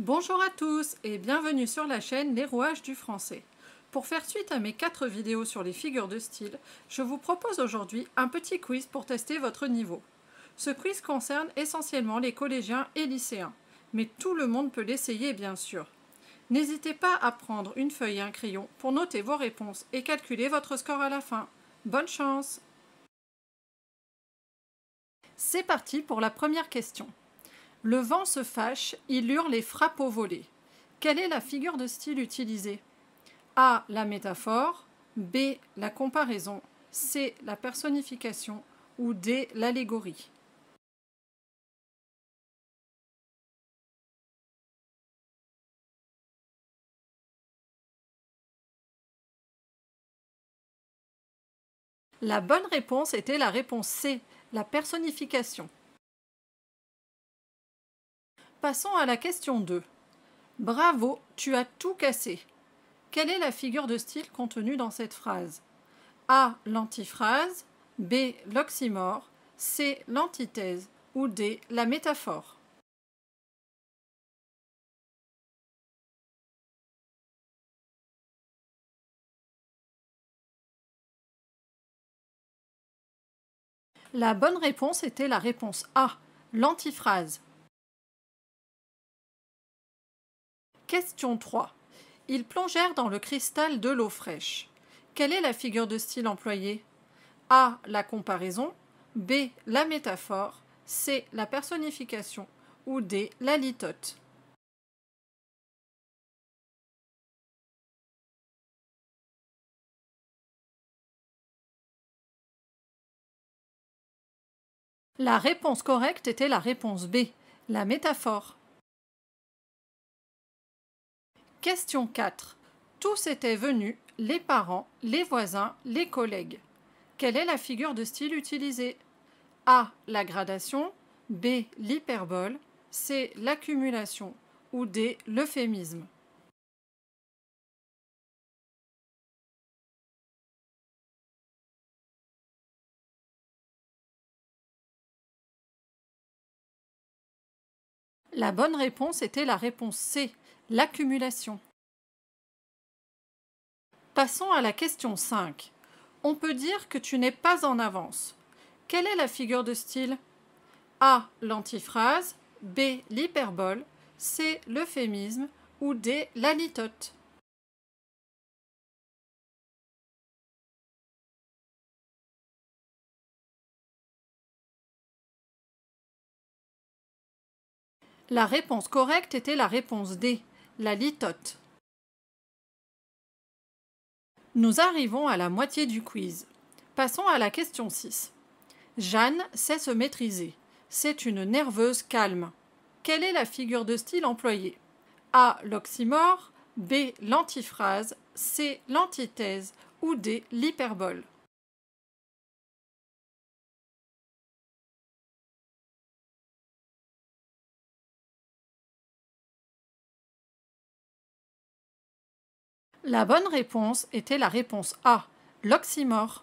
Bonjour à tous et bienvenue sur la chaîne Les Rouages du français. Pour faire suite à mes 4 vidéos sur les figures de style, je vous propose aujourd'hui un petit quiz pour tester votre niveau. Ce quiz concerne essentiellement les collégiens et lycéens, mais tout le monde peut l'essayer bien sûr. N'hésitez pas à prendre une feuille et un crayon pour noter vos réponses et calculer votre score à la fin. Bonne chance! C'est parti pour la première question. Le vent se fâche, il hurle et frappe au volet. Quelle est la figure de style utilisée? A. La métaphore, B. La comparaison, C. La personnification ou D. L'allégorie. La bonne réponse était la réponse C. La personnification. Passons à la question 2. Bravo, tu as tout cassé. Quelle est la figure de style contenue dans cette phrase? A. L'antiphrase, B. L'oxymore, C. L'antithèse ou D. La métaphore. La bonne réponse était la réponse A. L'antiphrase. Question 3. Ils plongèrent dans le cristal de l'eau fraîche. Quelle est la figure de style employée? A. La comparaison, B. La métaphore, C. La personnification ou D. La litote. La réponse correcte était la réponse B. La métaphore. Question 4. Tous étaient venus, les parents, les voisins, les collègues. Quelle est la figure de style utilisée? A. La gradation, B. L'hyperbole, C. L'accumulation ou D. L'euphémisme. La bonne réponse était la réponse C. L'accumulation. Passons à la question 5. On peut dire que tu n'es pas en avance. Quelle est la figure de style? A. L'antiphrase, B. L'hyperbole, C. L'euphémisme ou D. La litote. La réponse correcte était la réponse D. La litote. Nous arrivons à la moitié du quiz. Passons à la question 6. Jeanne sait se maîtriser. C'est une nerveuse calme. Quelle est la figure de style employée? A. L'oxymore, B. L'antiphrase, C. L'antithèse ou D. L'hyperbole. La bonne réponse était la réponse A. L'oxymore.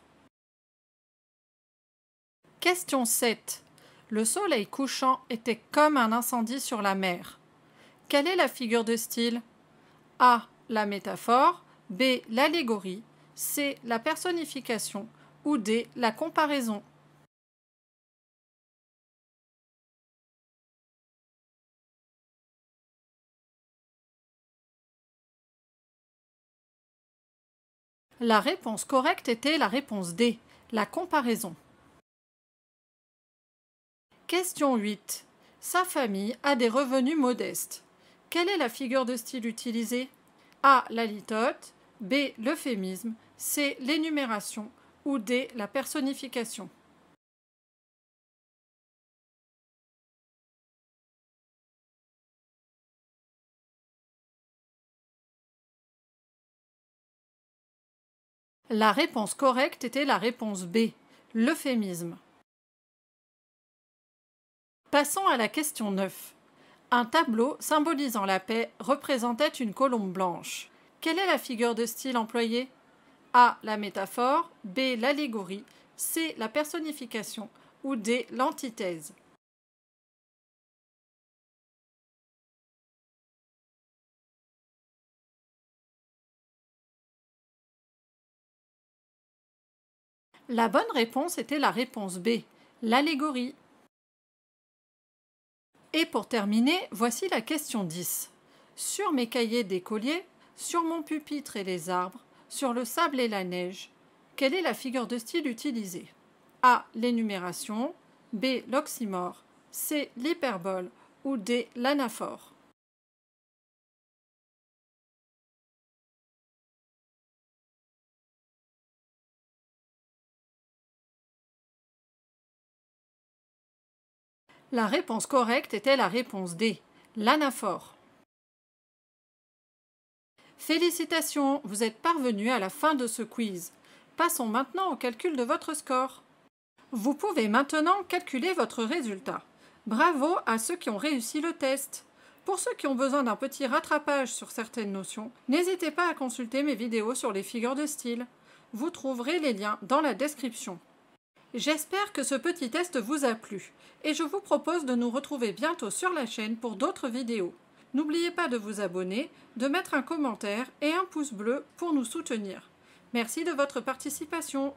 Question 7. Le soleil couchant était comme un incendie sur la mer. Quelle est la figure de style? A. La métaphore, B. L'allégorie, C. La personnification ou D. La comparaison. La réponse correcte était la réponse D. La comparaison. Question 8. Sa famille a des revenus modestes. Quelle est la figure de style utilisée? A. La litote, B. L'euphémisme, C. L'énumération ou D. La personnification. La réponse correcte était la réponse B. L'euphémisme. Passons à la question 9. Un tableau symbolisant la paix représentait une colombe blanche. Quelle est la figure de style employée? A. La métaphore, B. L'allégorie, C. La personnification ou D. L'antithèse. La bonne réponse était la réponse B, l'allégorie. Et pour terminer, voici la question 10. Sur mes cahiers d'écolier, sur mon pupitre et les arbres, sur le sable et la neige, quelle est la figure de style utilisée? A. L'énumération, B. L'oxymore, C. L'hyperbole ou D. L'anaphore. La réponse correcte était la réponse D, l'anaphore. Félicitations, vous êtes parvenu à la fin de ce quiz. Passons maintenant au calcul de votre score. Vous pouvez maintenant calculer votre résultat. Bravo à ceux qui ont réussi le test. Pour ceux qui ont besoin d'un petit rattrapage sur certaines notions, n'hésitez pas à consulter mes vidéos sur les figures de style. Vous trouverez les liens dans la description. J'espère que ce petit test vous a plu et je vous propose de nous retrouver bientôt sur la chaîne pour d'autres vidéos. N'oubliez pas de vous abonner, de mettre un commentaire et un pouce bleu pour nous soutenir. Merci de votre participation.